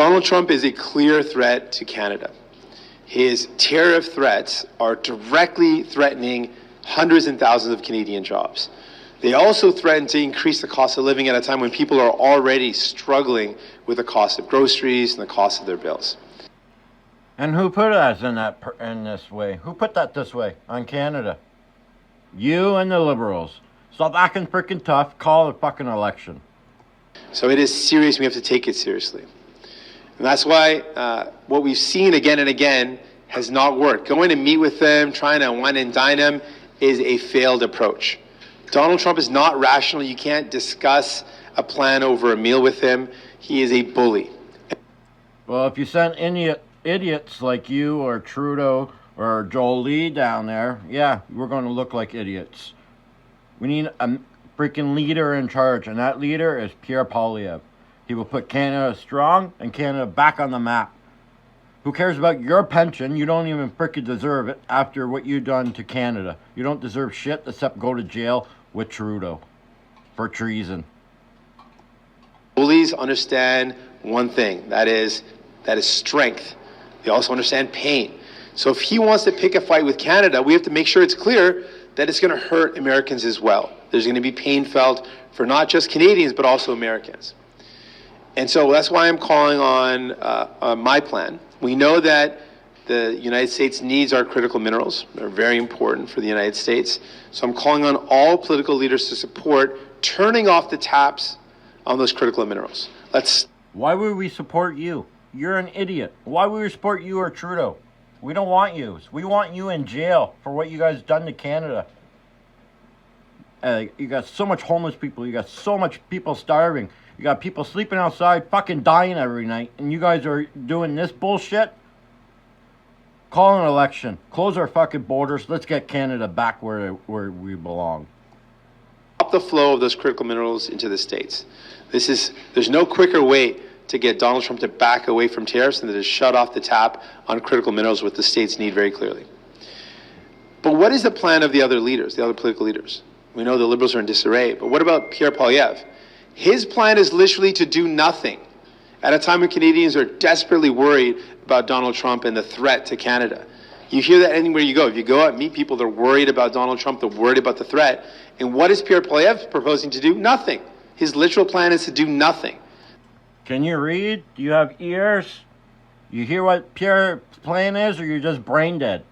Donald Trump is a clear threat to Canada. His tariff threats are directly threatening hundreds and thousands of Canadian jobs. They also threaten to increase the cost of living at a time when people are already struggling with the cost of groceries and the cost of their bills. And who put us in this way? Who put that this way on Canada? You and the Liberals. Stop acting freaking tough. Call a fucking election. So it is serious. We have to take it seriously. And that's why what we've seen again and again has not worked. Going to meet with them, trying to wine and dine them is a failed approach. Donald Trump is not rational. You can't discuss a plan over a meal with him. He is a bully. Well, if you send idiots like you or Trudeau or Jolie down there, yeah, we're going to look like idiots. We need a freaking leader in charge, and that leader is Pierre Poilievre. He will put Canada strong and Canada back on the map. Who cares about your pension? You don't even freaking deserve it after what you've done to Canada. You don't deserve shit except go to jail with Trudeau for treason. Bullies understand one thing, that is strength. They also understand pain. So if he wants to pick a fight with Canada, we have to make sure it's clear that it's going to hurt Americans as well. There's going to be pain felt for not just Canadians, but also Americans. And so that's why I'm calling on my plan. We know that the United States needs our critical minerals. They're very important for the United States. So I'm calling on all political leaders to support turning off the taps on those critical minerals. Why would we support you? You're an idiot. Why would we support you or Trudeau? We don't want you. We want you in jail for what you guys done to Canada. You got so much homeless people. You got so much people starving. You got people sleeping outside, fucking dying every night. And you guys are doing this bullshit? Call an election. Close our fucking borders. Let's get Canada back where we belong. Stop the flow of those critical minerals into the States. There's no quicker way to get Donald Trump to back away from tariffs than to shut off the tap on critical minerals, what the states need very clearly. But what is the plan of the other leaders, the other political leaders? We know the Liberals are in disarray, but what about Pierre Poilievre? His plan is literally to do nothing at a time when Canadians are desperately worried about Donald Trump and the threat to Canada. You hear that anywhere you go. If you go out and meet people, they're worried about Donald Trump, they're worried about the threat. And what is Pierre Poilievre proposing to do? Nothing. His literal plan is to do nothing. Can you read? Do you have ears? You hear what Pierre's plan is, or you're just brain dead?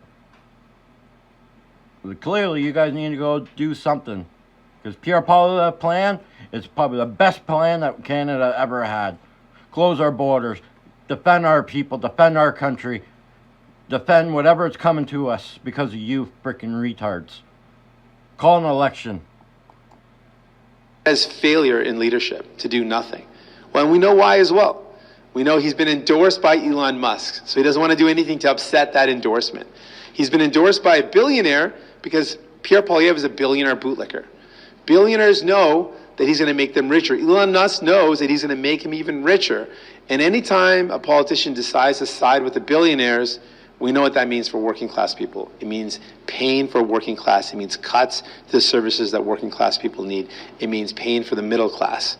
Well, clearly, you guys need to go do something. Because Pierre Poilievre's plan is probably the best plan that Canada ever had. Close our borders, defend our people, defend our country, defend whatever is coming to us because of you freaking retards. Call an election. As failure in leadership to do nothing. Well, and we know why as well. We know he's been endorsed by Elon Musk, so he doesn't want to do anything to upset that endorsement. He's been endorsed by a billionaire because Pierre Poilievre is a billionaire bootlicker. Billionaires know that he's going to make them richer. Elon Musk knows that he's going to make him even richer. And anytime a politician decides to side with the billionaires, we know what that means for working class people. It means pain for working class. It means cuts to the services that working class people need. It means pain for the middle class.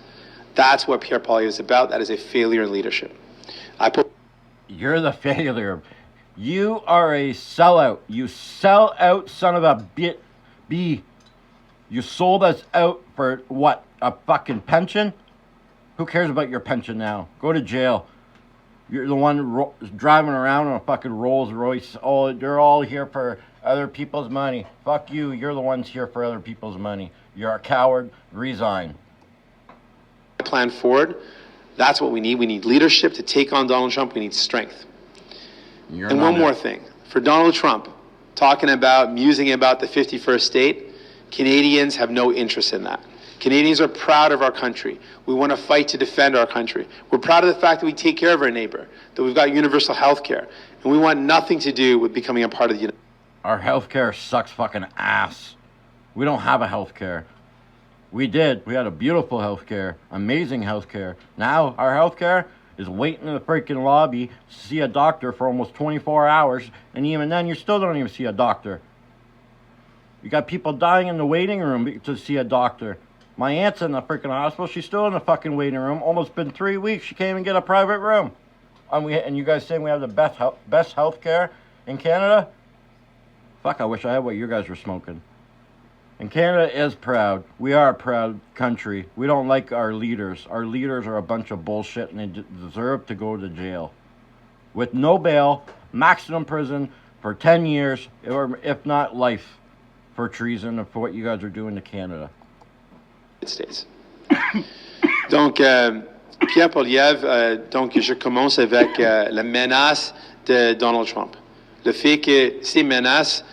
That's what Pierre Poilievre is about. That is a failure in leadership. You're the failure. You are a sellout. You sell out, son of a B. You sold us out for what? A fucking pension? Who cares about your pension now? Go to jail. You're the one driving around on a fucking Rolls Royce. Oh, they're all here for other people's money. Fuck you. You're the ones here for other people's money. You're a coward. Resign. Plan forward. That's what we need. We need leadership to take on Donald Trump. We need strength. And one more thing. For Donald Trump, musing about the 51st state, Canadians have no interest in that. Canadians are proud of our country. We want to fight to defend our country. We're proud of the fact that we take care of our neighbor, that we've got universal health care. And we want nothing to do with becoming a part of the United States. Our health care sucks fucking ass. We don't have a health care. We did. We had a beautiful health care, amazing health care. Now our health care is waiting in the freaking lobby to see a doctor for almost 24 hours. And even then, you still don't even see a doctor. You got people dying in the waiting room to see a doctor. My aunt's in the freaking hospital. She's still in the fucking waiting room. Almost been 3 weeks. She can't even get a private room. and you guys saying we have the best health care in Canada? Fuck, I wish I had what you guys were smoking. And Canada is proud. We are a proud country. We don't like our leaders. Our leaders are a bunch of bullshit and they deserve to go to jail. With no bail, maximum prison for 10 years, or if not life, for treason and for what you guys are doing to Canada. States. Donc, Pierre Poilievre, donc je commence avec la menace de Donald Trump. Le fait que ces menaces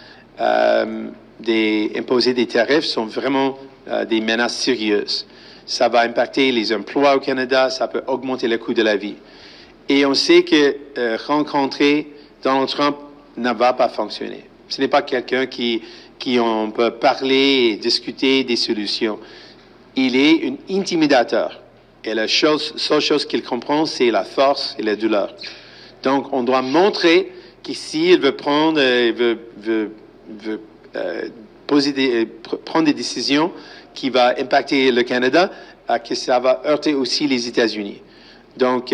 d'imposer des tarifs sont vraiment des menaces sérieuses. Ça va impacter les emplois au Canada, ça peut augmenter le coût de la vie. Et on sait que rencontrer Donald Trump ne va pas fonctionner. Ce n'est pas quelqu'un qui on peut parler et discuter des solutions. Il est un intimidateur. Et la seule chose qu'il comprend, c'est la force et la douleur. Donc, on doit montrer que s'il veut prendre, prendre des décisions qui vont impacter le Canada, que ça va heurter aussi les États-Unis. Donc,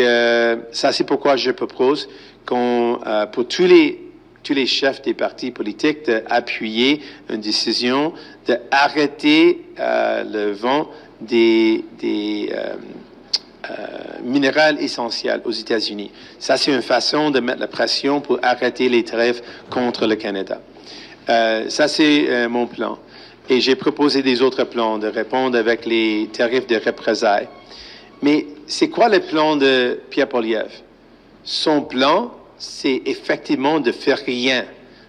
ça, c'est pourquoi je propose pour tous les chefs des partis politiques d'appuyer une décision d'arrêter le vent des minéraux essentiels aux États-Unis. Ça, c'est une façon de mettre la pression pour arrêter les tarifs contre le Canada. Ça, c'est mon plan. Et j'ai proposé des autres plans de répondre avec les tarifs de représailles. Mais c'est quoi le plan de Pierre Poilievre? Son plan, c'est effectivement de faire rien.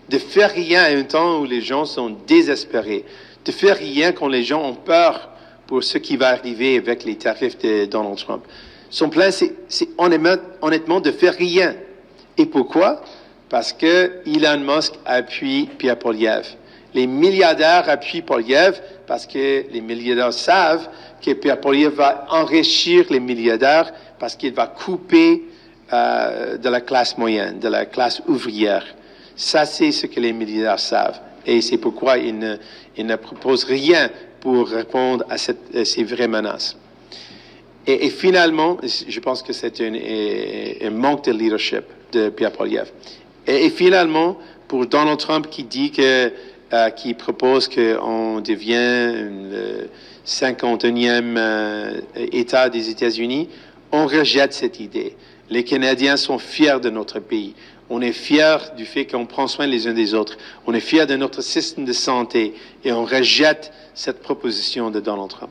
De faire rien à un temps où les gens sont désespérés. De faire rien quand les gens ont peur pour ce qui va arriver avec les tarifs de Donald Trump. Son plan, c'est honnêtement de faire rien. Et pourquoi? Parce que Elon Musk appuie Pierre Poilievre. Les milliardaires appuient Poilievre parce que les milliardaires savent que Pierre Poilievre va enrichir les milliardaires parce qu'il va couper de la classe moyenne, de la classe ouvrière. Ça, c'est ce que les milliardaires savent. Et c'est pourquoi ils ne proposent rien pour répondre à ces vraies menaces. Et finalement, je pense que c'est un manque de leadership de Pierre Poilievre. Et finalement, pour Donald Trump qui propose qu'on devienne le 51e État des États-Unis, on rejette cette idée. Les Canadiens sont fiers de notre pays. On est fiers du fait qu'on prend soin les uns des autres. On est fiers de notre système de santé et on rejette cette proposition de Donald Trump.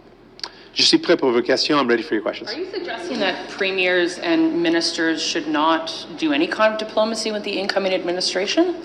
Je suis prêt pour vos questions. I'm ready for your questions. Are you suggesting that premiers and ministers should not do any kind of diplomacy with the incoming administration?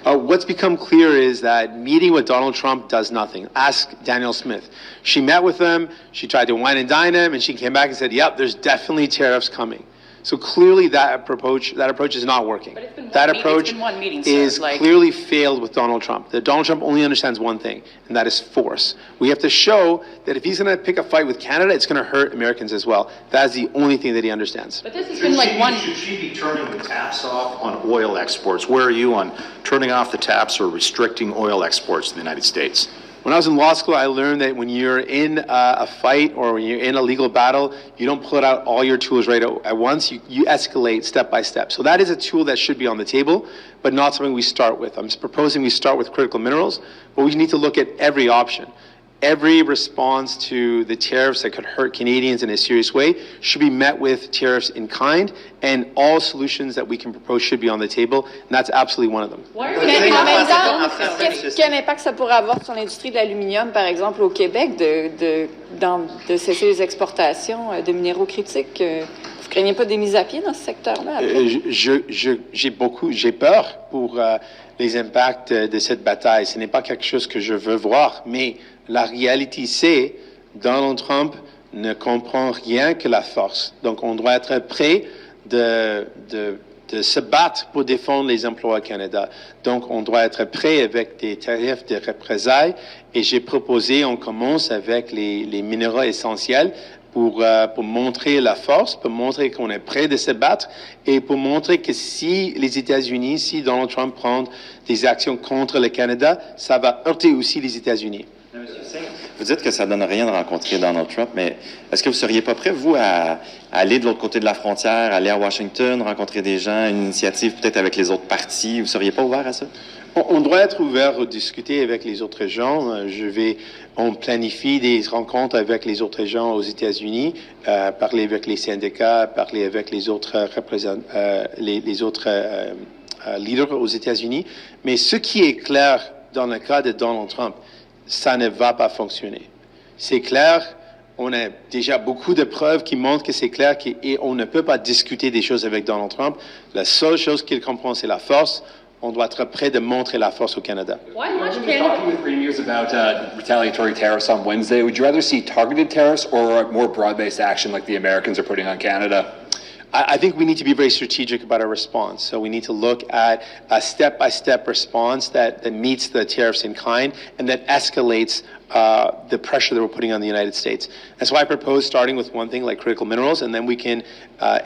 What's become clear is that meeting with Donald Trump does nothing. Ask Danielle Smith. She met with him, she tried to wine and dine him, and she came back and said, yep, there's definitely tariffs coming. So clearly that approach is not working. But it's been That approach one meeting, is clearly failed with Donald Trump. That Donald Trump only understands one thing, and that is force. We have to show that if he's going to pick a fight with Canada, it's going to hurt Americans as well. That is the only thing that he understands. But this has been like one... Should she be turning the taps off on oil exports? Where are you on turning off the taps or restricting oil exports to the United States? When I was in law school, I learned that when you're in a fight or when you're in a legal battle, you don't put out all your tools right at once. You escalate step by step. So that is a tool that should be on the table, but not something we start with. I'm proposing we start with critical minerals, but we need to look at every option. Every response to the tariffs that could hurt Canadians in a serious way should be met with tariffs in kind, and all solutions that we can propose should be on the table, and that's absolutely one of them. Why are Mais we en même not temps, quel impact ça pourrait avoir sur l'industrie de l'aluminium, par exemple, au Québec, de cesser les exportations de minéraux critiques? Vous craignez pas des mises à pied dans ce secteur-là? J'ai peur pour les impacts de cette bataille. Ce n'est pas quelque chose que je veux voir, mais la réalité, c'est Donald Trump ne comprend rien que la force. Donc, on doit être prêt de se battre pour défendre les emplois au Canada. Donc, on doit être prêt avec des tarifs de représailles. Et j'ai proposé, on commence avec les minéraux essentiels pour montrer la force, pour montrer qu'on est prêt de se battre et pour montrer que si les États-Unis, si Donald Trump prend des actions contre le Canada, ça va heurter aussi les États-Unis. Monsieur Singh, vous dites que ça ne donne rien de rencontrer Donald Trump, mais est-ce que vous ne seriez pas prêt, vous, à aller de l'autre côté de la frontière, aller à Washington, rencontrer des gens, une initiative peut-être avec les autres partis? Vous ne seriez pas ouvert à ça? On doit être ouvert à discuter avec les autres gens. On planifie des rencontres avec les autres gens aux États-Unis, parler avec les syndicats, parler avec les autres leaders aux États-Unis. Mais ce qui est clair dans le cas de Donald Trump, ça ne va pas fonctionner. C'est clair. On a déjà beaucoup de preuves qui montrent que c'est clair et on ne peut pas discuter des choses avec Donald Trump. La seule chose qu'il comprend, c'est la force. On doit être prêt de montrer la force au Canada. Why We're much going to be talking with premiers about retaliatory tariffs on Wednesday. Would you rather see targeted tariffs or more broad-based action like the Americans are putting on Canada? I think we need to be very strategic about our response. So we need to look at a step-by-step response that meets the tariffs in kind and that escalates the pressure that we're putting on the United States. That's why I propose starting with one thing like critical minerals, and then we can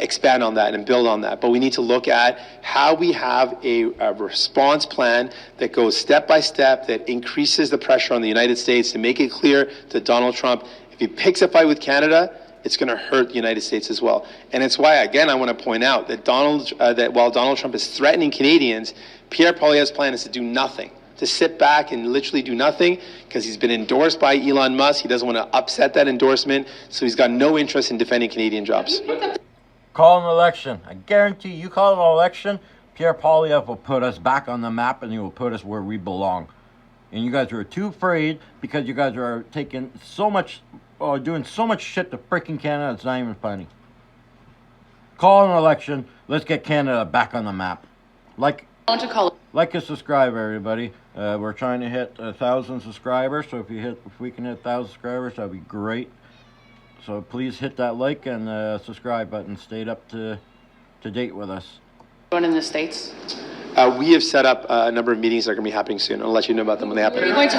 expand on that and build on that. But we need to look at how we have a response plan that goes step by step, that increases the pressure on the United States to make it clear to Donald Trump, if he picks a fight with Canada, it's going to hurt the United States as well. And it's why, again, I want to point out that that while Donald Trump is threatening Canadians, Pierre Poilievre's plan is to do nothing, to sit back and literally do nothing, because he's been endorsed by Elon Musk. He doesn't want to upset that endorsement, so he's got no interest in defending Canadian jobs. Call an election. I guarantee you call an election, Pierre Poilievre will put us back on the map and he will put us where we belong. And you guys are too afraid because you guys are taking so much, doing so much shit to freaking Canada, it's not even funny. Call an election. Let's get Canada back on the map. Like and subscribe, everybody. We're trying to hit 1,000 subscribers, so if we can hit 1,000 subscribers, that'd be great. So please hit that like and subscribe button. Stay up to date with us. Going in the States? We have set up a number of meetings that are going to be happening soon. I'll let you know about them when they happen. Are you going to,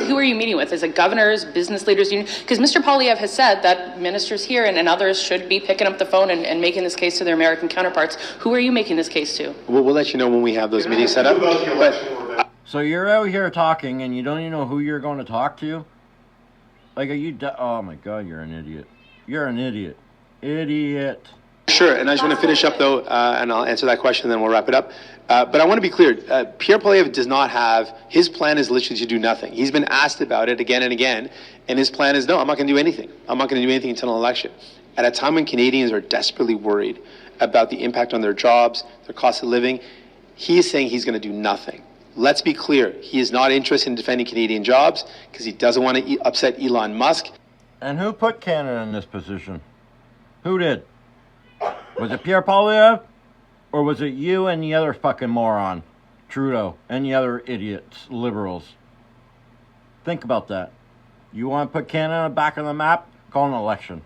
who are you meeting with? Is it governors, business leaders? Because Mr. Poilievre has said that ministers here and others should be picking up the phone and making this case to their American counterparts. Who are you making this case to? We'll let you know when we have those meetings set up. So you're out here talking and you don't even know who you're going to talk to? Like, are you... oh, my God, you're an idiot. You're an idiot. Idiot. Sure, and I just want to finish up, though, and I'll answer that question, and then we'll wrap it up. But I want to be clear. Pierre Poilievre does not have... His plan is literally to do nothing. He's been asked about it again and again, and his plan is, no, I'm not going to do anything. I'm not going to do anything until an election. At a time when Canadians are desperately worried about the impact on their jobs, their cost of living, he is saying he's going to do nothing. Let's be clear. He is not interested in defending Canadian jobs because he doesn't want to upset Elon Musk. And who put Canada in this position? Who did? Was it Pierre Poilievre? Or was it you and the other fucking moron, Trudeau, and the other idiots, liberals? Think about that. You want to put Canada back on the map? Call an election.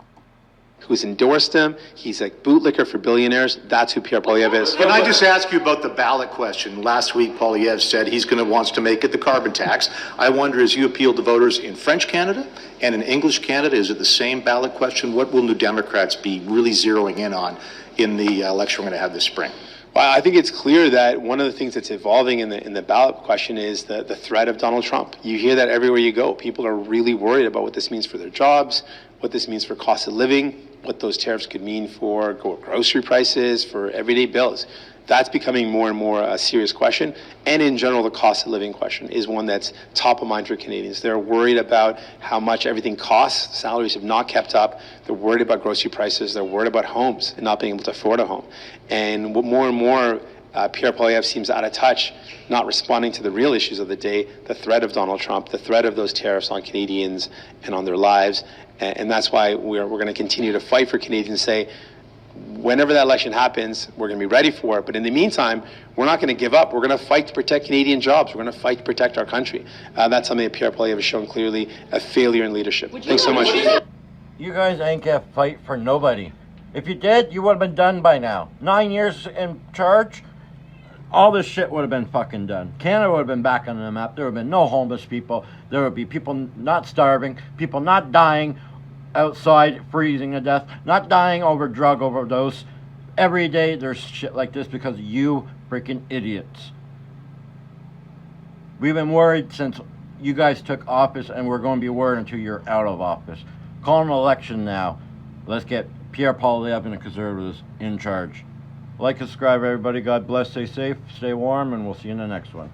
Who's endorsed him? He's a bootlicker for billionaires. That's who Pierre Poilievre is. Can I just ask you about the ballot question? Last week, Poilievre said he's wants to make it the carbon tax. I wonder, as you appeal to voters in French Canada and in English Canada, is it the same ballot question? What will New Democrats be really zeroing in on in the election we're going to have this spring? Well, I think it's clear that one of the things that's evolving in the ballot question is the threat of Donald Trump. You hear that everywhere you go. People are really worried about what this means for their jobs, what this means for cost of living, what those tariffs could mean for grocery prices, for everyday bills. That's becoming more and more a serious question. And in general, the cost of living question is one that's top of mind for Canadians. They're worried about how much everything costs. Salaries have not kept up. They're worried about grocery prices. They're worried about homes and not being able to afford a home. And more and more, Pierre Poilievre seems out of touch, not responding to the real issues of the day, the threat of Donald Trump, the threat of those tariffs on Canadians and on their lives. And that's why we're going to continue to fight for Canadians, say, whenever that election happens, we're going to be ready for it. But in the meantime, we're not going to give up. We're going to fight to protect Canadian jobs. We're going to fight to protect our country. That's something that Pierre Poilievre has shown clearly a failure in leadership. Thanks so much. You guys ain't going to fight for nobody. If you did, you would have been done by now. 9 years in charge, all this shit would have been fucking done. Canada would have been back on the map. There would have been no homeless people. There would be people not starving, people not dying outside freezing to death, not dying over drug overdose. Every day there's shit like this because of you freaking idiots. We've been worried since you guys took office, and we're going to be a word until you're out of office. Call an election now. Let's get Pierre Poilievre and the Conservatives in charge. Like and subscribe, everybody. God bless. Stay safe, stay warm, and we'll see you in the next one.